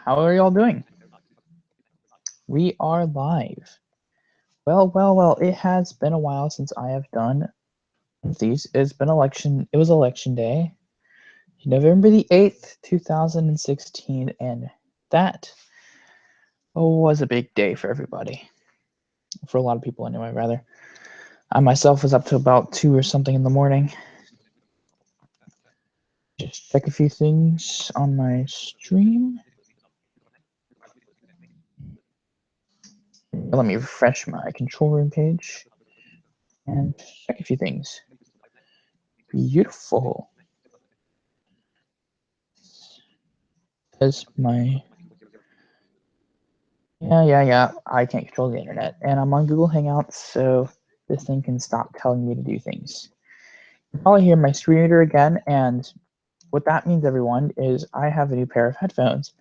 How are y'all doing? We are live. Well, it has been a while since I have done these. It was election day, November the 8th, 2016, and that was a big day for everybody. For a lot of people anyway, rather. I myself was up to about 2 or something in the morning. Just check a few things on my stream. Let me refresh my control room page and check a few things. Beautiful. As my yeah, I can't control the internet, and I'm on Google Hangouts, so this thing can stop telling me to do things. You'll probably hear my screen reader again, and what that means, everyone, is I have a new pair of headphones.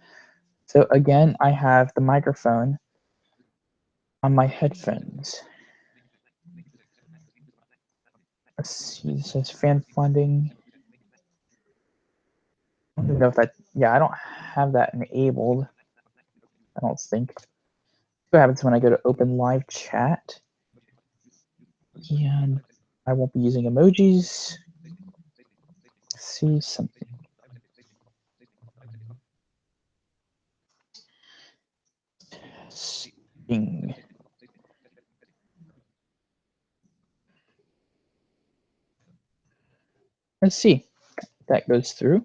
So again, I have the microphone on my headphones. Let's see, this says fan funding. I don't know if that, yeah, I don't have that enabled, I don't think. What happens when I go to open live chat? And I won't be using emojis. See something. Testing. Let's see if that goes through.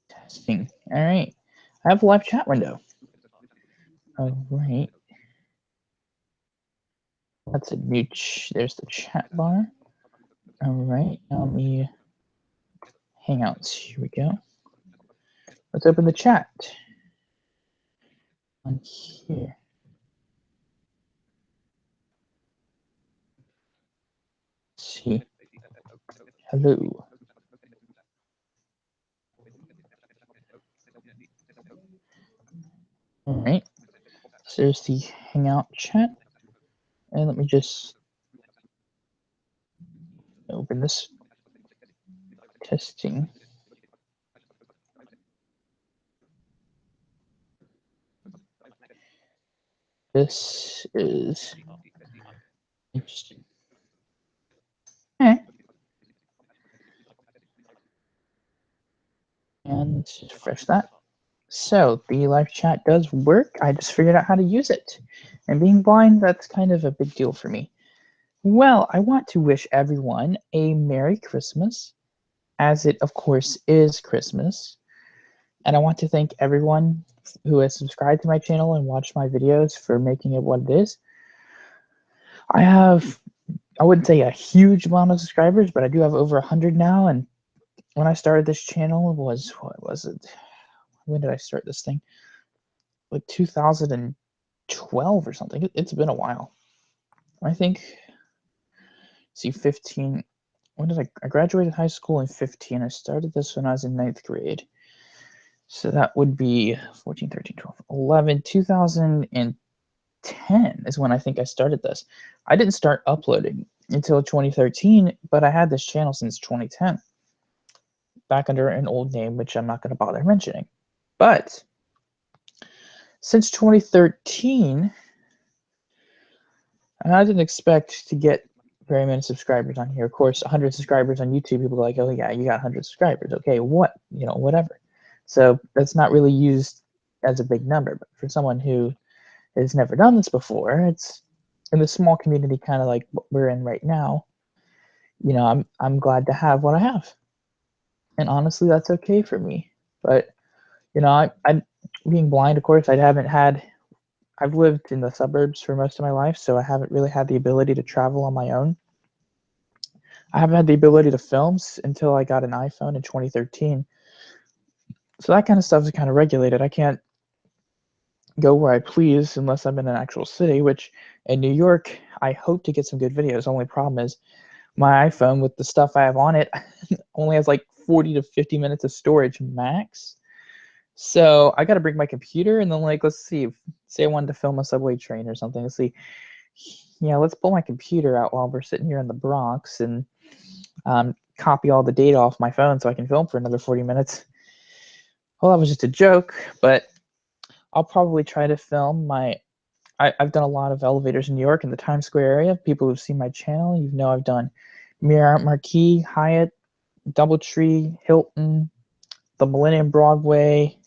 Testing. All right. I have a live chat window. All right. That's a new. There's the chat bar. All right. Now let me Hangouts. Here we go. Let's open the chat on here. Let's see. Hello. All right. So there's the Hangout chat. And let me just open this. Testing. This is interesting. Okay. And let's just refresh that. So the live chat does work. I just figured out how to use it. And being blind, that's kind of a big deal for me. Well, I want to wish everyone a Merry Christmas, as it, of course, is Christmas. And I want to thank everyone who has subscribed to my channel and watched my videos for making it what it is. I wouldn't say a huge amount of subscribers, but I do have over 100 now. And when I started this channel, it was, what was it? When did I start this thing? Like 2012 or something. It's been a while. I think, see, 15. When did I graduated high school in 15? I started this when I was in 9th grade. So that would be 14, 13, 12, 11, 2010 is when I think I started this. I didn't start uploading until 2013, but I had this channel since 2010. Back under an old name, which I'm not going to bother mentioning. But since 2013, and I didn't expect to get very many subscribers on here. Of course, 100 subscribers on YouTube, people are like, oh yeah, you got 100 subscribers. Okay, what? You know, whatever. So that's not really used as a big number. But for someone who has never done this before, it's in the small community kind of like what we're in right now. You know, I'm glad to have what I have. And honestly, that's okay for me. But, you know, I'm being blind, of course, I've lived in the suburbs for most of my life, so I haven't really had the ability to travel on my own. I haven't had the ability to film until I got an iPhone in 2013. So that kind of stuff is kind of regulated. I can't go where I please unless I'm in an actual city, which in New York, I hope to get some good videos. The only problem is my iPhone with the stuff I have on it only has like 40 to 50 minutes of storage max. So I got to bring my computer and then, like, let's see, say I wanted to film a subway train or something. Let's see. Yeah, let's pull my computer out while we're sitting here in the Bronx and copy all the data off my phone so I can film for another 40 minutes. Well, that was just a joke, but I'll probably try to film my. I've done a lot of elevators in New York in the Times Square area. People who've seen my channel, you know I've done Marquis, Hyatt, DoubleTree, Hilton, the Millennium Broadway.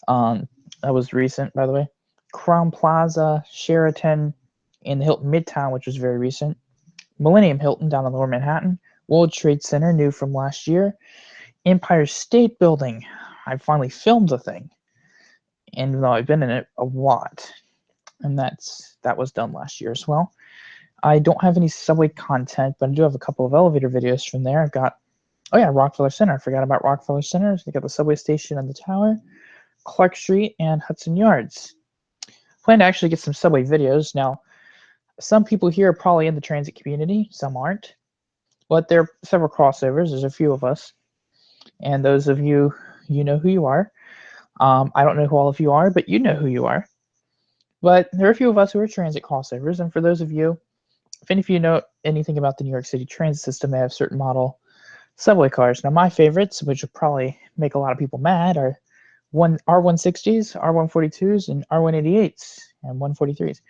That was recent, by the way. Crown Plaza, Sheraton, and the Hilton Midtown, which was very recent. Millennium Hilton down in Lower Manhattan. World Trade Center, new from last year. Empire State Building. I finally filmed the thing, and though I've been in it a lot, and that was done last year as well. I don't have any subway content, but I do have a couple of elevator videos from there. I've got, oh yeah, Rockefeller Center. I forgot about Rockefeller Center. You got the subway station and the tower, Clark Street, and Hudson Yards. Plan to actually get some subway videos. Now, some people here are probably in the transit community, some aren't, but there are several crossovers. There's a few of us, and those of you, you know who you are. I don't know who all of you are, but you know who you are. But there are a few of us who are transit crossovers, and for those of you, if any of you know anything about the New York City transit system, they have certain model subway cars. Now, my favorites, which will probably make a lot of people mad, are R160s, R142s, and R188s, and 143s,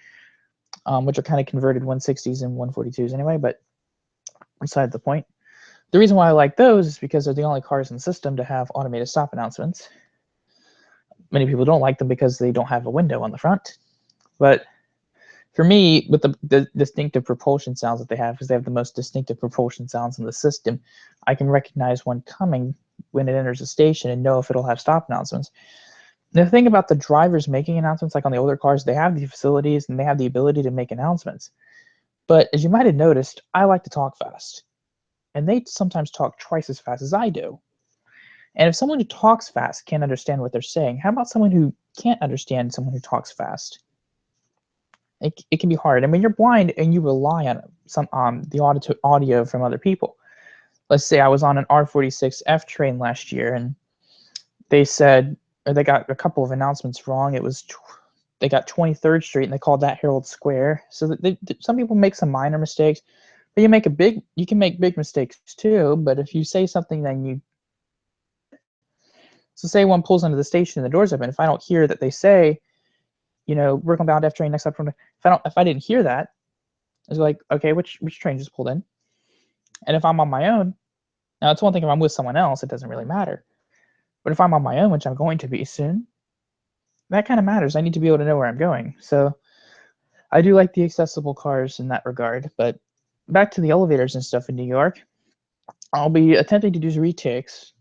which are kind of converted 160s and 142s anyway, but beside the point. The reason why I like those is because they're the only cars in the system to have automated stop announcements. Many people don't like them because they don't have a window on the front. But for me, with the distinctive propulsion sounds that they have, because they have the most distinctive propulsion sounds in the system, I can recognize one coming when it enters the station and know if it'll have stop announcements. The thing about the drivers making announcements, like on the older cars, they have the facilities and they have the ability to make announcements. But as you might have noticed, I like to talk fast. And they sometimes talk twice as fast as I do. And if someone who talks fast can't understand what they're saying, how about someone who can't understand someone who talks fast? It can be hard. I mean, you're blind and you rely on the audio from other people. Let's say I was on an R46F train last year, and they said, or they got a couple of announcements wrong. It was they got 23rd Street and they called that Herald Square. So that some people make some minor mistakes, but you can make big mistakes too. But if you say something, then you. So say one pulls into the station and the doors open. If I don't hear that they say, Brooklyn bound F train next up from. If I didn't hear that, I was like, okay, which train just pulled in? And if I'm on my own, now it's one thing if I'm with someone else, it doesn't really matter. But if I'm on my own, which I'm going to be soon, that kind of matters. I need to be able to know where I'm going. So I do like the accessible cars in that regard. But back to the elevators and stuff in New York, I'll be attempting to do retakes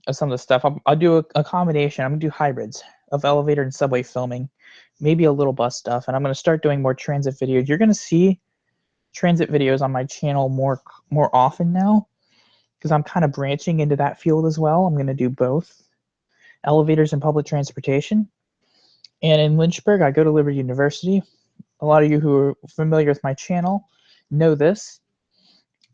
of some of the stuff. I'll do a combination. I'm going to do hybrids of elevator and subway filming, maybe a little bus stuff. And I'm going to start doing more transit videos. You're going to see transit videos on my channel more often now because I'm kind of branching into that field as well. I'm going to do both elevators and public transportation. And in Lynchburg, I go to Liberty University. A lot of you who are familiar with my channel know this.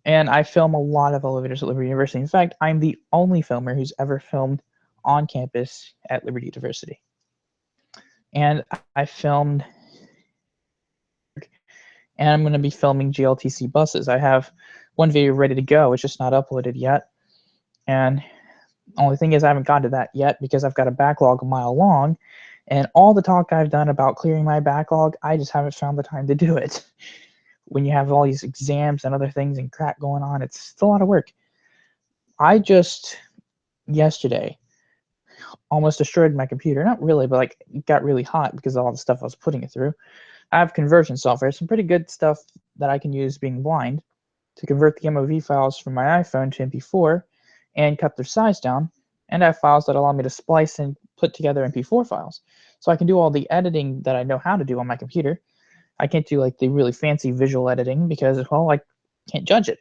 And I film a lot of elevators at Liberty University. In fact, I'm the only filmer who's ever filmed on campus at Liberty University. And I filmed, and I'm going to be filming GLTC buses. I have one video ready to go. It's just not uploaded yet. And the only thing is I haven't gotten to that yet because I've got a backlog a mile long. And all the talk I've done about clearing my backlog, I just haven't found the time to do it. When you have all these exams and other things and crap going on, it's a lot of work. I just, yesterday, almost destroyed my computer. Not really, but like it got really hot because of all the stuff I was putting it through. I have conversion software, some pretty good stuff that I can use being blind to convert the MOV files from my iPhone to MP4 and cut their size down. And I have files that allow me to splice and put together MP4 files. So I can do all the editing that I know how to do on my computer. I can't do like the really fancy visual editing because, well, I can't judge it.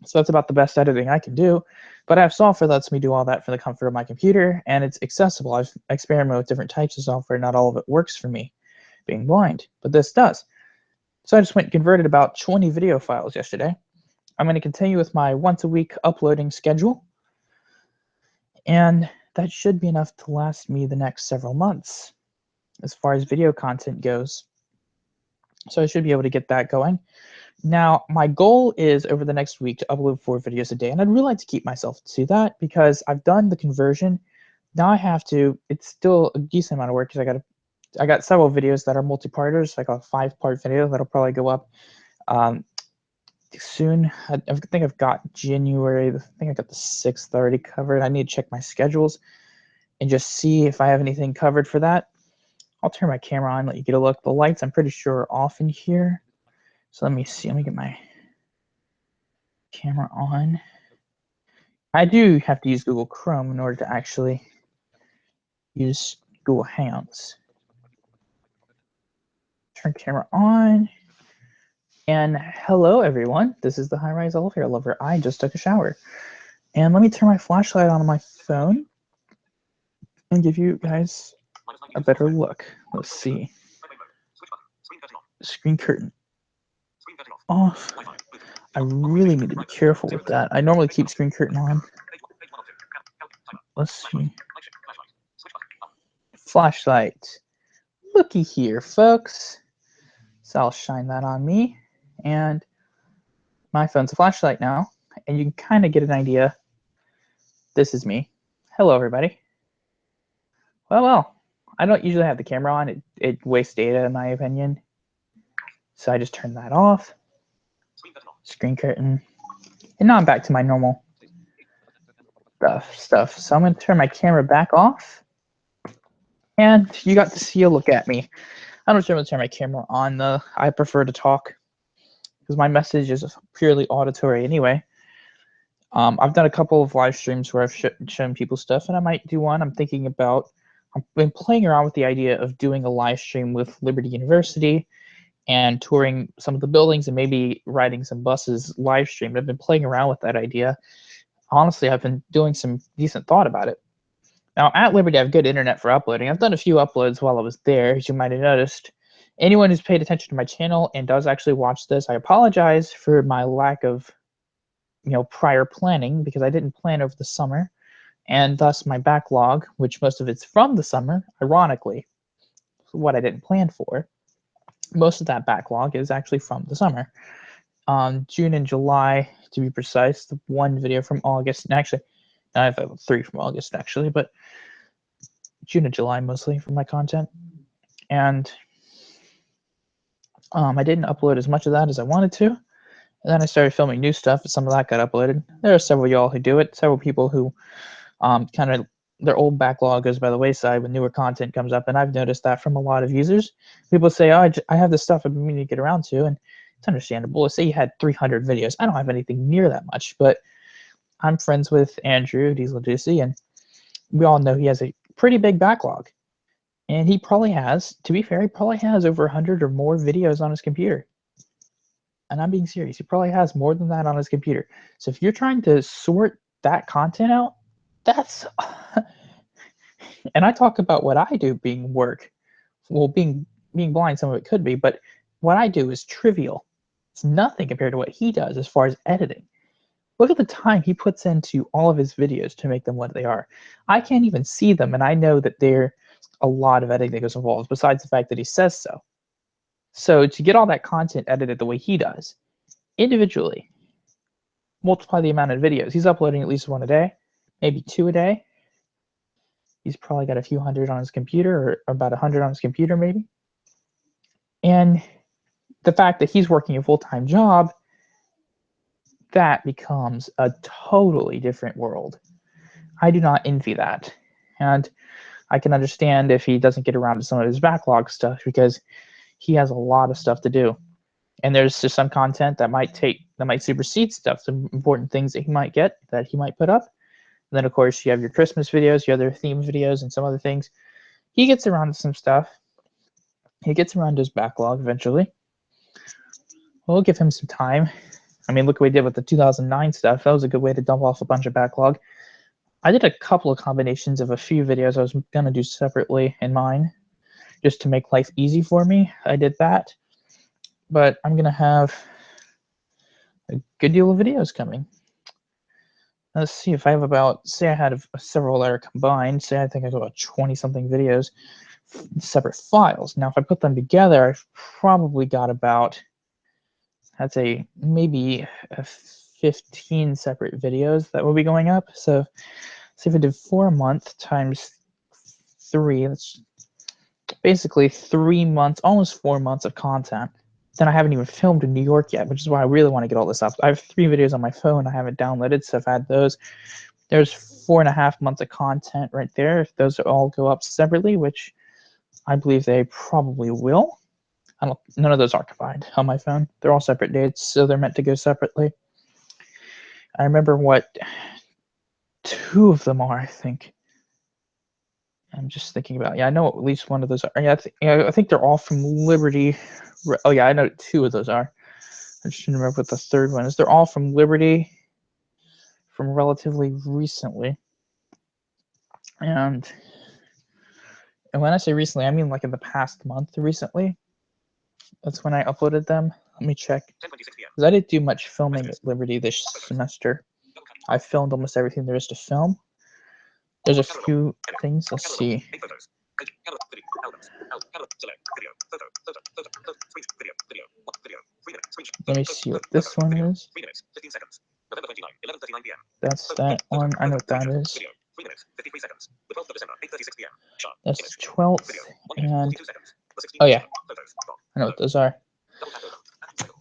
So that's about the best editing I can do. But I have software that lets me do all that for the comfort of my computer, and it's accessible. I've experimented with different types of software. Not all of it works for me, being blind, but this does. So I just went and converted about 20 video files yesterday. I'm going to continue with my once a week uploading schedule, and that should be enough to last me the next several months as far as video content goes. So I should be able to get that going. Now, my goal is over the next week to upload 4 videos a day, and I'd really like to keep myself to that because I've done the conversion. Now I have to. It's still a decent amount of work because I got several videos that are multi-parters, like a 5-part video that'll probably go up soon. I think I've got January. I think I got the 6th already covered. I need to check my schedules and just see if I have anything covered for that. I'll turn my camera on, let you get a look. The lights, I'm pretty sure, are off in here. So let me see. Let me get my camera on. I do have to use Google Chrome in order to actually use Google Hangouts. Turn camera on. And hello, everyone. This is the Highrise Elevator Lover. I just took a shower. And let me turn my flashlight on my phone and give you guys a better look. Let's see. Screen curtain off. I really need to be careful with that. I normally keep screen curtain on. Let's see. Flashlight. Looky here, folks. So I'll shine that on me. And my phone's a flashlight now. And you can kind of get an idea. This is me. Hello, everybody. Well. I don't usually have the camera on. It wastes data, in my opinion. So I just turn that off. Screen curtain. And now I'm back to my normal stuff. So I'm going to turn my camera back off. And you got to see a look at me. I don't generally turn my camera on, though. I prefer to talk because my message is purely auditory anyway. I've done a couple of live streams where I've shown people stuff, and I might do one. I've been playing around with the idea of doing a live stream with Liberty University and touring some of the buildings and maybe riding some buses live stream. I've been playing around with that idea. Honestly, I've been doing some decent thought about it. Now, at Liberty, I have good internet for uploading. I've done a few uploads while I was there, as you might have noticed. Anyone who's paid attention to my channel and does actually watch this, I apologize for my lack of prior planning because I didn't plan over the summer, and thus my backlog, which most of it's from the summer, ironically, what I didn't plan for. Most of that backlog is actually from the summer. June and July, to be precise, the one video from August, and actually, I have 3 from August, actually, but June and July mostly for my content. And I didn't upload as much of that as I wanted to. And then I started filming new stuff, and some of that got uploaded. There are several y'all who do it, several people who kind of their old backlog goes by the wayside when newer content comes up, and I've noticed that from a lot of users. People say, oh, I have this stuff I've been meaning to get around to, and it's understandable. Let's say you had 300 videos. I don't have anything near that much, but I'm friends with Andrew Diesel Juicy, and we all know he has a pretty big backlog. And he probably has, to be fair, he probably has over 100 or more videos on his computer. And I'm being serious. He probably has more than that on his computer. So if you're trying to sort that content out, that's and I talk about what I do being work. Well, being blind, some of it could be, but what I do is trivial. It's nothing compared to what he does as far as editing. Look at the time he puts into all of his videos to make them what they are. I can't even see them, and I know that there's a lot of editing that goes involved, besides the fact that he says so. So to get all that content edited the way he does, individually, multiply the amount of videos. He's uploading at least 1 a day, maybe 2 a day. He's probably got a few hundred on his computer, or about 100 on his computer maybe. And the fact that he's working a full-time job, that becomes a totally different world. I do not envy that. And I can understand if he doesn't get around to some of his backlog stuff because he has a lot of stuff to do. And there's just some content that might supersede stuff, some important things that he might put up. And then, of course, you have your Christmas videos, your other theme videos, and some other things. He gets around to some stuff. He gets around to his backlog eventually. We'll give him some time. I mean, look what we did with the 2009 stuff. That was a good way to dump off a bunch of backlog. I did a couple of combinations of a few videos I was going to do separately in mine, just to make life easy for me. I did that. But I'm going to have a good deal of videos coming. Let's see if I have about, say I had several that are combined. Say I think I have about 20-something videos separate files. Now, if I put them together, I've probably got about, I'd say maybe 15 separate videos that will be going up. So if I did 4 a month times 3, that's basically 3 months, almost 4 months of content. Then I haven't even filmed in New York yet, which is why I really want to get all this up. I have 3 videos on my phone I haven't downloaded, so I've had those. There's 4.5 months of content right there. If those all go up separately, which I believe they probably will. None of those are combined on my phone. They're all separate dates, so they're meant to go separately. I remember what 2 of them are, I think. I'm just thinking about, yeah, I know what at least one of those are. Yeah, I think they're all from Liberty. Oh yeah, I know 2 of those are. I just didn't remember what the third one is. They're all from Liberty, from relatively recently. And when I say recently, I mean like in the past month recently. That's when I uploaded them. Let me check. Because I didn't do much filming at Liberty this semester. I filmed almost everything there is to film. There's a few things. Let's see. Let me see what this one is. That's that one. I know what that is. That's the 12th. And oh yeah, I know what those are.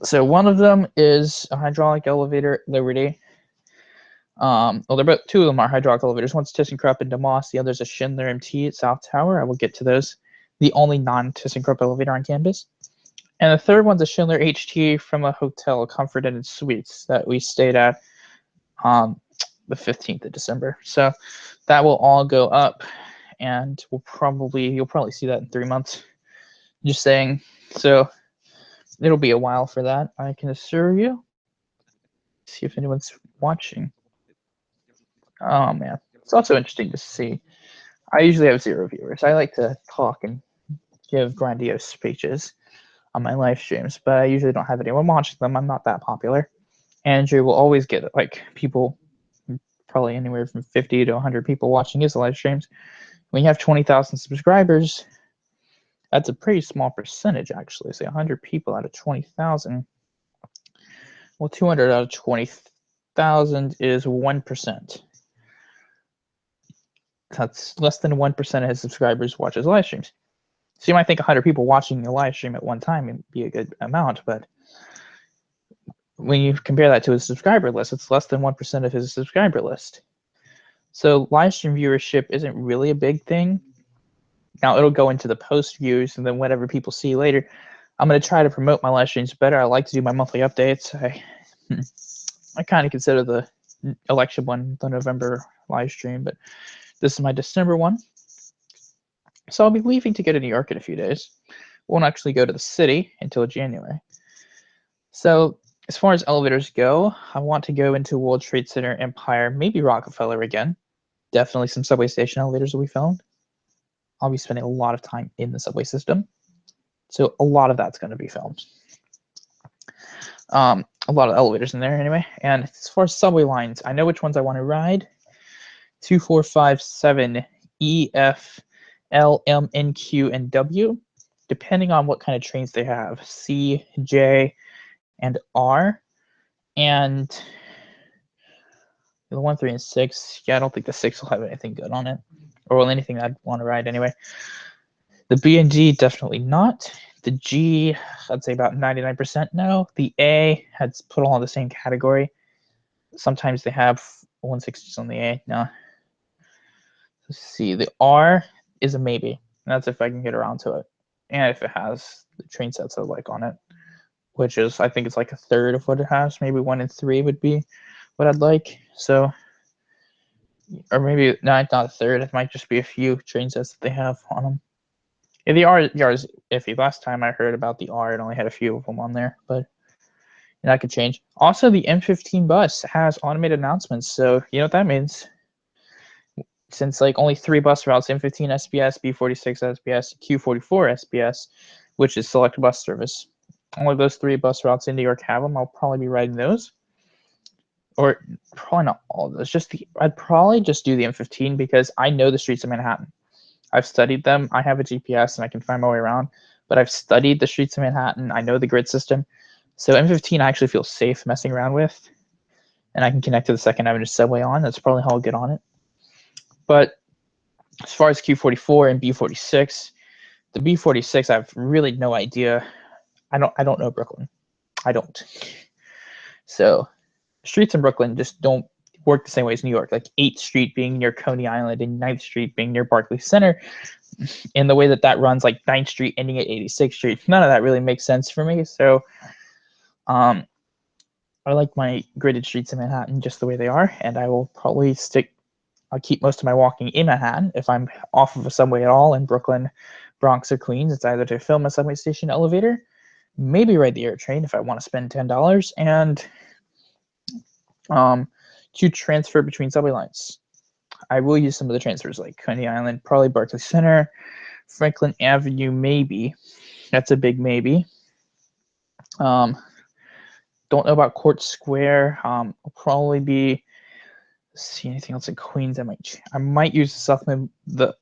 So one of them is a hydraulic elevator at Liberty. Well, they're both, 2 of them are hydraulic elevators. One's ThyssenKrupp and DeMoss. The other's a Schindler MT at South Tower. I will get to those. The only non-ThyssenKrupp elevator on campus. And the third one's a Schindler HT from a hotel, Comfort Inn and Suites, that we stayed at the 15th of December. So that will all go up, and you'll probably see that in 3 months. Just saying. So it'll be a while for that, I can assure you. See if anyone's watching. Oh man, it's also interesting to see. I usually have 0 viewers. I like to talk and give grandiose speeches on my live streams, but I usually don't have anyone watching them. I'm not that popular. Andrew will always get like people, probably anywhere from 50 to 100 people watching his live streams. When you have 20,000 subscribers, that's a pretty small percentage actually. Say 100 people out of 20,000. Well, 200 out of 20,000 is 1%. That's less than 1% of his subscribers watch his live streams. So you might think 100 people watching a live stream at one time would be a good amount, but when you compare that to his subscriber list, it's less than 1% of his subscriber list. So live stream viewership isn't really a big thing. Now it'll go into the post views and then whatever people see later. I'm going to try to promote my live streams better. I like to do my monthly updates. I kind of consider the election one the November live stream, but this is my December one. So I'll be leaving to go to New York in a few days. Won't actually go to the city until January. So as far as elevators go, I want to go into World Trade Center, Empire, maybe Rockefeller again. Definitely some subway station elevators will be filmed. I'll be spending a lot of time in the subway system. So a lot of that's going to be filmed. A lot of elevators in there anyway. And as far as subway lines, I know which ones I want to ride. 2, 4, 5, 7, E, F, L, M, N, Q, and W, depending on what kind of trains they have. C, J, and R. And the 1, 3, and 6, yeah, I don't think the 6 will have anything good on it. Or anything I'd want to ride anyway. The B and D, definitely not. The G, I'd say about 99% no. The A, I'd put all in the same category. Sometimes they have 160s on the A. No. Let's see. The R is a maybe. That's if I can get around to it. And if it has the train sets I like on it, which is, I think it's like a third of what it has. Maybe 1 and 3 would be what I'd like. So, or maybe not a third. It might just be a few train sets that they have on them. Yeah, the R is iffy. Last time I heard about the R, it only had a few of them on there, but that could change. Also, the M15 bus has automated announcements, so you know what that means. Since like only 3 bus routes, M15 SBS, B46 SBS, Q44 SBS, which is select bus service. Only those 3 bus routes in New York have them. I'll probably be riding those. Or probably not all of those. I'd probably just do the M15 because I know the streets of Manhattan. I've studied them. I have a GPS and I can find my way around, but I've studied the streets of Manhattan. I know the grid system. So M15 I actually feel safe messing around with, and I can connect to the Second Avenue subway on. That's probably how I'll get on it. But as far as Q44 and B46, the B46 I have really no idea. I don't know Brooklyn. I don't. So streets in Brooklyn just don't work the same way as New York. Like 8th Street being near Coney Island and 9th Street being near Barclays Center, in the way that runs, like 9th Street ending at 86th Street. None of that really makes sense for me. So I like my gridded streets in Manhattan just the way they are, and I will probably I'll keep most of my walking in Manhattan. If I'm off of a subway at all in Brooklyn, Bronx, or Queens, it's either to film a subway station elevator, maybe ride the air train if I want to spend $10, and to transfer between subway lines. I will use some of the transfers like Coney Island, probably Barclays Center, Franklin Avenue, maybe. That's a big maybe. Don't know about Court Square. I'll probably be. See anything else in Queens? I might use the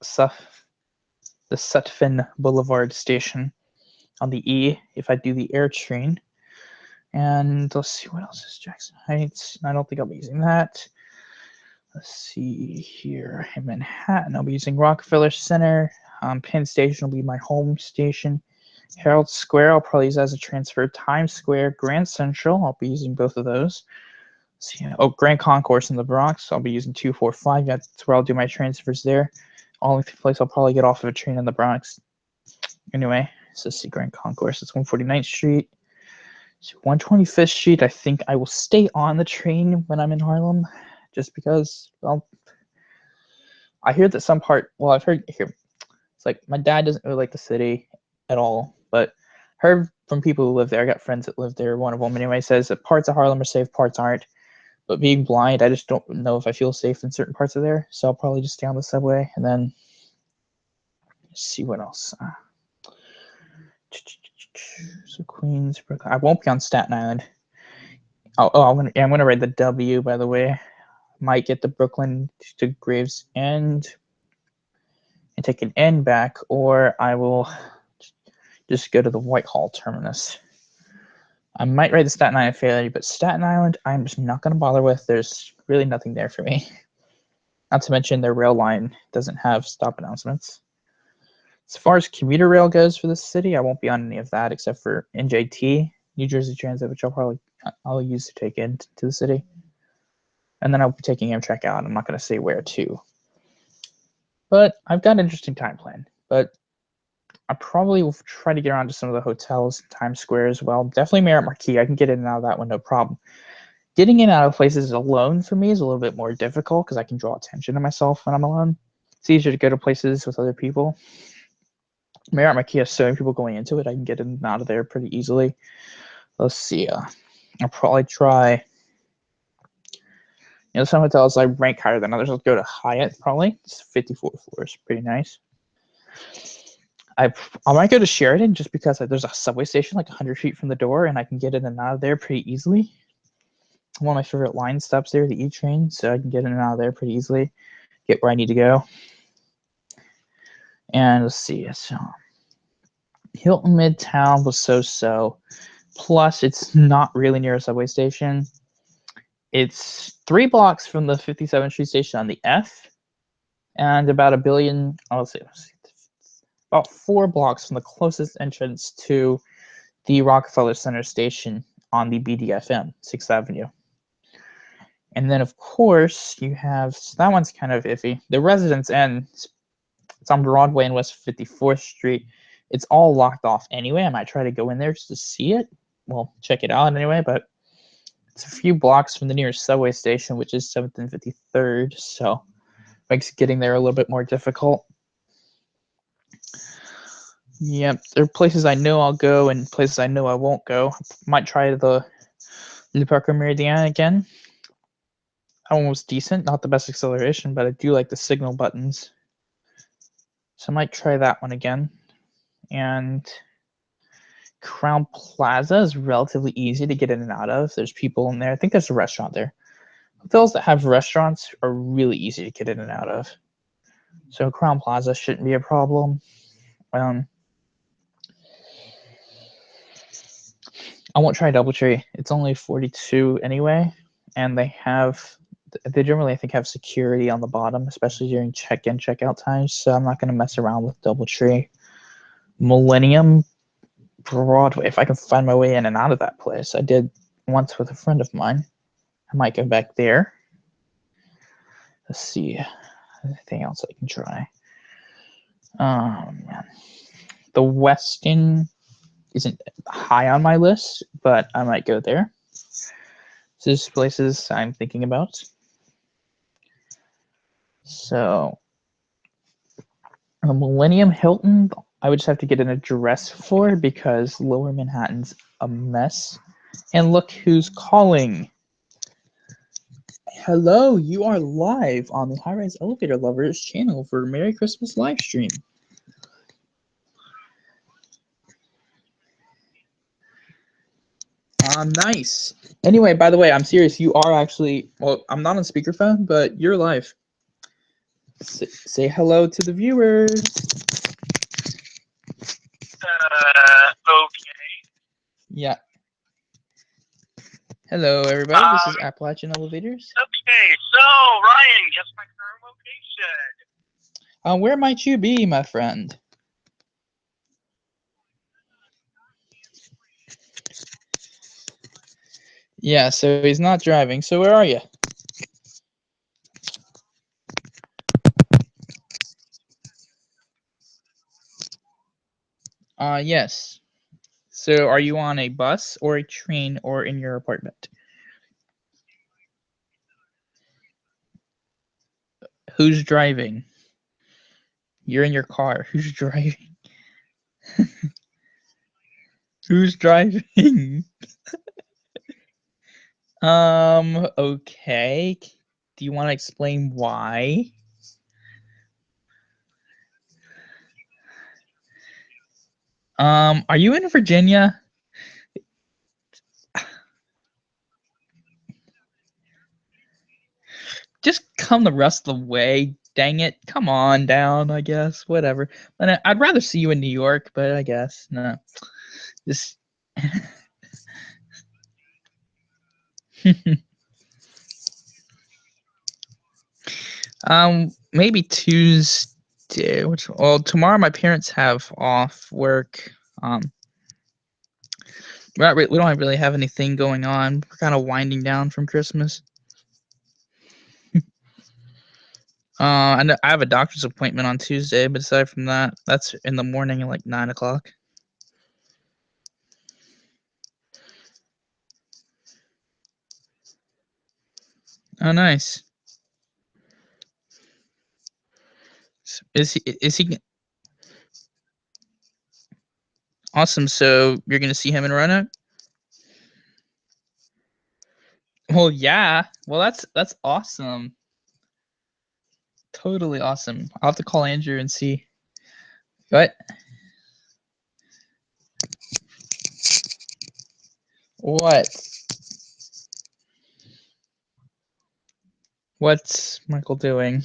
Sutphin Boulevard station on the E if I do the air train. And let's see, what else is Jackson Heights? I don't think I'll be using that. Let's see here in Manhattan, I'll be using Rockefeller Center. Penn Station will be my home station. Herald Square, I'll probably use as a transfer. Times Square, Grand Central, I'll be using both of those. Let's see, Grand Concourse in the Bronx, I'll be using 245. That's where I'll do my transfers there. Only place I'll probably get off of a train in the Bronx. Anyway, so let's see, Grand Concourse, it's 149th Street. So 125th Street, I think I will stay on the train when I'm in Harlem, just because, well, I hear that I've heard here, it's like my dad doesn't really like the city at all, but heard from people who live there. I got friends that live there. One of them anyway says that parts of Harlem are safe, parts aren't. But being blind, I just don't know if I feel safe in certain parts of there. So I'll probably just stay on the subway and then see what else. So Queens, Brooklyn. I won't be on Staten Island. I'm gonna ride the W, by the way. Might get the Brooklyn to Gravesend and take an N back, or I will just go to the Whitehall terminus. I might ride the Staten Island ferry, but Staten Island, I'm just not going to bother with. There's really nothing there for me. Not to mention their rail line doesn't have stop announcements. As far as commuter rail goes for the city, I won't be on any of that except for NJT, New Jersey Transit, which I'll use to take into the city. And then I'll be taking Amtrak out. I'm not going to say where to. But I've got an interesting time plan. But I probably will try to get around to some of the hotels in Times Square as well. Definitely Marriott Marquis. I can get in and out of that one, no problem. Getting in and out of places alone for me is a little bit more difficult because I can draw attention to myself when I'm alone. It's easier to go to places with other people. Marriott Marquis has so many people going into it. I can get in and out of there pretty easily. Let's see. I'll probably try. Some hotels I rank higher than others. I'll go to Hyatt probably. It's 54 floors. Pretty nice. I might go to Sheraton just because there's a subway station like 100 feet from the door, and I can get in and out of there pretty easily. One of my favorite line stops there, the E train, so I can get in and out of there pretty easily, get where I need to go. And let's see, so Hilton Midtown was so. Plus, it's not really near a subway station. It's 3 blocks from the 57th Street station on the F, and about about 4 blocks from the closest entrance to the Rockefeller Center station on the BDFM, 6th Avenue. And then, of course, you have, so that one's kind of iffy. The Residence Inn, it's on Broadway and West 54th Street. It's all locked off anyway. I might try to go in there just to see it. Well, check it out anyway, but it's a few blocks from the nearest subway station, which is 7th and 53rd, so makes getting there a little bit more difficult. Yep, there are places I know I'll go and places I know I won't go. Might try the Le Parc Méridien again. That one was decent, not the best acceleration, but I do like the signal buttons. So I might try that one again. And Crown Plaza is relatively easy to get in and out of. There's people in there. I think there's a restaurant there. Hotels that have restaurants are really easy to get in and out of. So Crown Plaza shouldn't be a problem. I won't try DoubleTree. It's only 42 anyway, and they generally, I think, have security on the bottom, especially during check-in, check-out times. So I'm not going to mess around with DoubleTree. Millennium Broadway, if I can find my way in and out of that place. I did once with a friend of mine. I might go back there. Let's see. Anything else I can try? Man. The Westin isn't high on my list, but I might go there. So there's places I'm thinking about. So the Millennium Hilton, I would just have to get an address for because Lower Manhattan's a mess. And look who's calling. Hello, you are live on the Highrise Elevator Lovers channel for Merry Christmas live stream. Nice. Anyway, by the way, I'm serious. You are actually, well, I'm not on speakerphone, but you're live. Say hello to the viewers. Okay. Yeah. Hello, everybody. This is Appalachian Elevators. Okay, so Ryan, guess my current location. Where might you be, my friend? Yeah, so he's not driving. So where are you? Yes. So are you on a bus or a train or in your apartment? Who's driving? You're in your car. Who's driving? Who's driving? Okay. Do you want to explain why? Are you in Virginia? Just come the rest of the way. Dang it. Come on down, I guess. Whatever. But I'd rather see you in New York, but I guess no. Just maybe Tuesday. Well, tomorrow my parents have off work. We don't really have anything going on. We're kind of winding down from Christmas. I have a doctor's appointment on Tuesday, but aside from that, that's in the morning at like 9 o'clock. Oh, nice. Is he awesome? So you're gonna see him in Roanoke? Well, yeah. Well, that's awesome. Totally awesome. I'll have to call Andrew and see. What? What? What's Michael doing?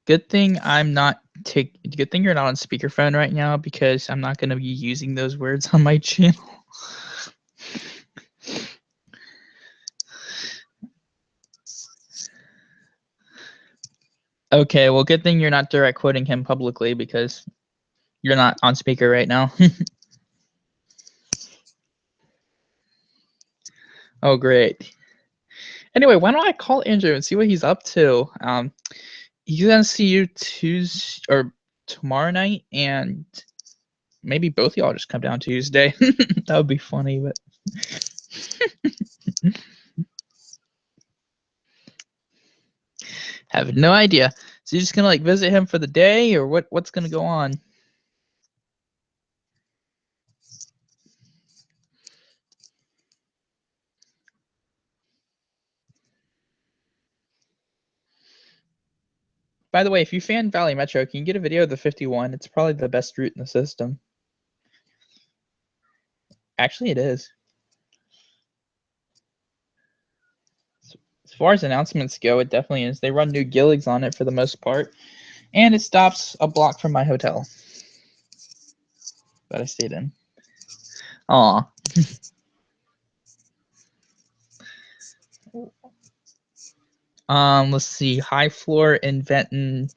Good thing I'm not good thing you're not on speakerphone right now because I'm not going to be using those words on my channel. Okay, well, good thing you're not direct quoting him publicly because you're not on speaker right now. Oh, great. Anyway, why don't I call Andrew and see what he's up to? He's gonna see you Tuesday or tomorrow night, and maybe both of y'all just come down Tuesday. That would be funny, but have no idea. So you're just gonna like visit him for the day, or what's gonna go on? By the way, if you fan Valley Metro, can you get a video of the 51? It's probably the best route in the system. Actually, it is. As far as announcements go, it definitely is. They run new gigs on it for the most part, and it stops a block from my hotel that I stayed in. Aw. Let's see. High Floor in Venton.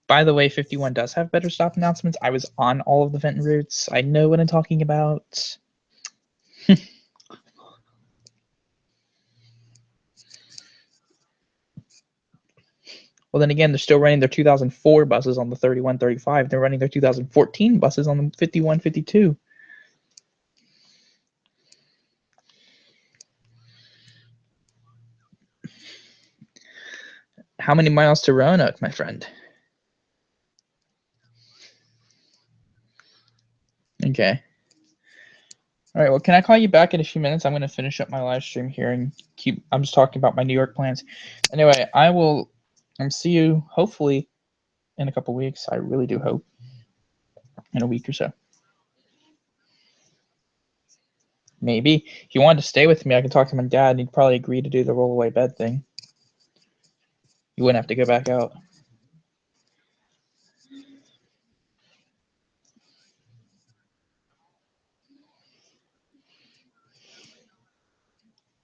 By the way, 51 does have better stop announcements. I was on all of the Venton routes. I know what I'm talking about. Well, then again, they're still running their 2004 buses on the 3135. They're running their 2014 buses on the 5152. How many miles to Roanoke, my friend? Okay. All right, well, can I call you back in a few minutes? I'm going to finish up my live stream here and I'm just talking about my New York plans. Anyway, I will see you hopefully in a couple weeks. I really do hope in a week or so. Maybe. If you wanted to stay with me, I can talk to my dad and he'd probably agree to do the rollaway bed thing. You wouldn't have to go back out.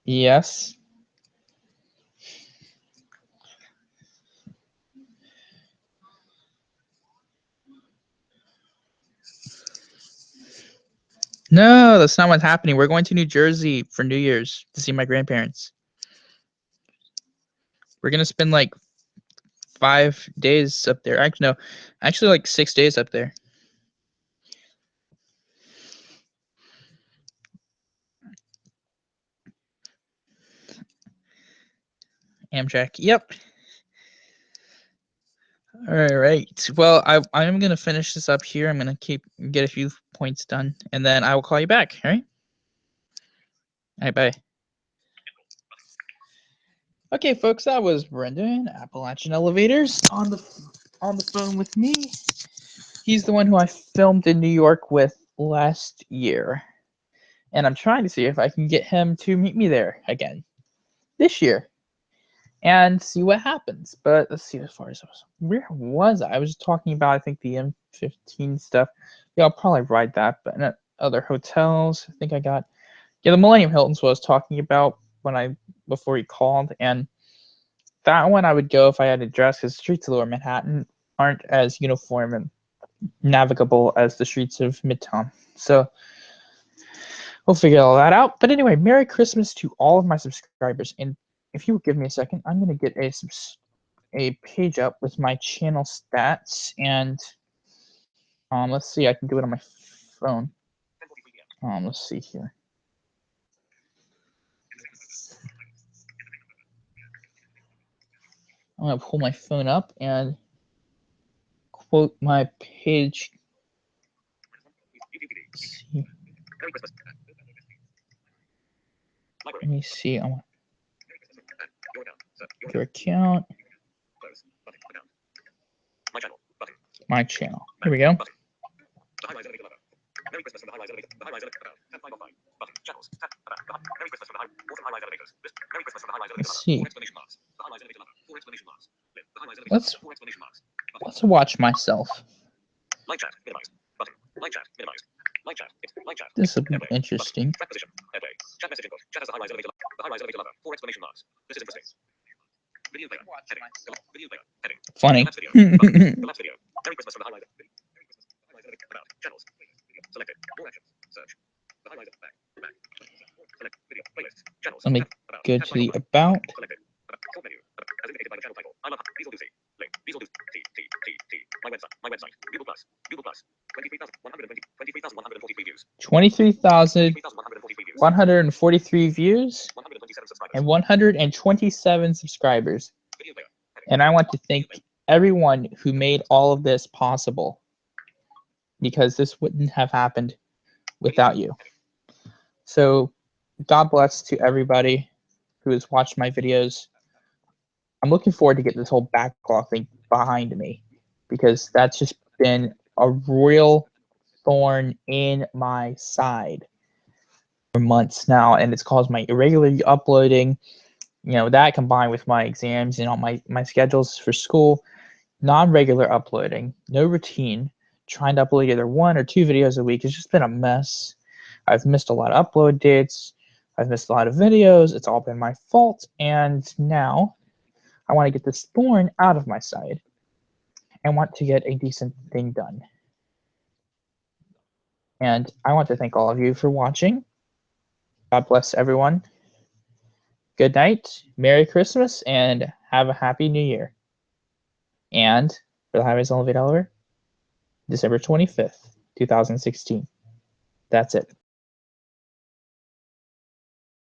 Yes. No, that's not what's happening. We're going to New Jersey for New Year's to see my grandparents. We're going to spend like 5 days up there. Actually like 6 days up there. Amtrak. Yep. All right. Well, I'm going to finish this up here. I'm going to get a few points done, and then I will call you back. All right? All right, bye. Okay, folks, that was Brendan, Appalachian Elevators, on the phone with me. He's the one who I filmed in New York with last year, and I'm trying to see if I can get him to meet me there again this year and see what happens. But let's see, as far as where was I? I was talking about, I think, the M15 stuff. Yeah, I'll probably ride that, but in other hotels, I think I got, yeah, the Millennium Hilton's what I was talking about before he called, and that one I would go if I had to dress, because the streets of Lower Manhattan aren't as uniform and navigable as the streets of Midtown. So we'll figure all that out. But anyway, Merry Christmas to all of my subscribers. And if you would give me a second, I'm going to get a page up with my channel stats. And let's see, I can do it on my phone. Let's see here. I'm going to pull my phone up and quote my page. Let me see. Your account. My channel. Here we go. Merry Christmas from the Highrise Elevator. The Highrise Elevator. Tab 505. Button. Channels. Tab. Button. Merry Christmas from the Highrise Elevators. Merry Christmas from the Highrise Elevator. Let's see. 4 exclamation marks. The Highrise Elevator. 4 exclamation marks. The Highrise Elevator. 4 exclamation marks. Let's watch myself. Live chat. Minimized. Button. Live chat. Minimized. Live chat. Live chat. This will be interesting. Track position. Airplay. Chat message input. Chat as the Highrise Elevator. The Highrise Elevator lover. 4 exclamation marks. This is interesting. Video player. Heading. Video player. Heading. Funny. Collapse video. Merry Christmas from the Highrise Elevator. About. Channels. Selected. More actions. Search. The Highrise back. Back. Select video. Playlist. Channels. Let me go to the about. Selected. Full menu. As indicated by the channel title. I love Diesel Lucy. Link. Diesel Lucy. T. My website. My website. Google Plus. Google Plus. 23,143 views. 23,143 views. 127 subscribers. And 127 subscribers. And I want to thank everyone who made all of this possible, because this wouldn't have happened without you. So God bless to everybody who has watched my videos. I'm looking forward to get this whole backlog thing behind me, because that's just been a real thorn in my side for months now, and it's caused my irregular uploading, that combined with my exams and all my schedules for school, non-regular uploading, no routine, trying to upload either 1 or 2 videos a week has just been a mess. I've missed a lot of upload dates. I've missed a lot of videos. It's all been my fault. And now I want to get this thorn out of my side and want to get a decent thing done. And I want to thank all of you for watching. God bless everyone. Good night, Merry Christmas, and have a Happy New Year. And for the Highrise Elevator Delaware, December 25th, 2016. That's it.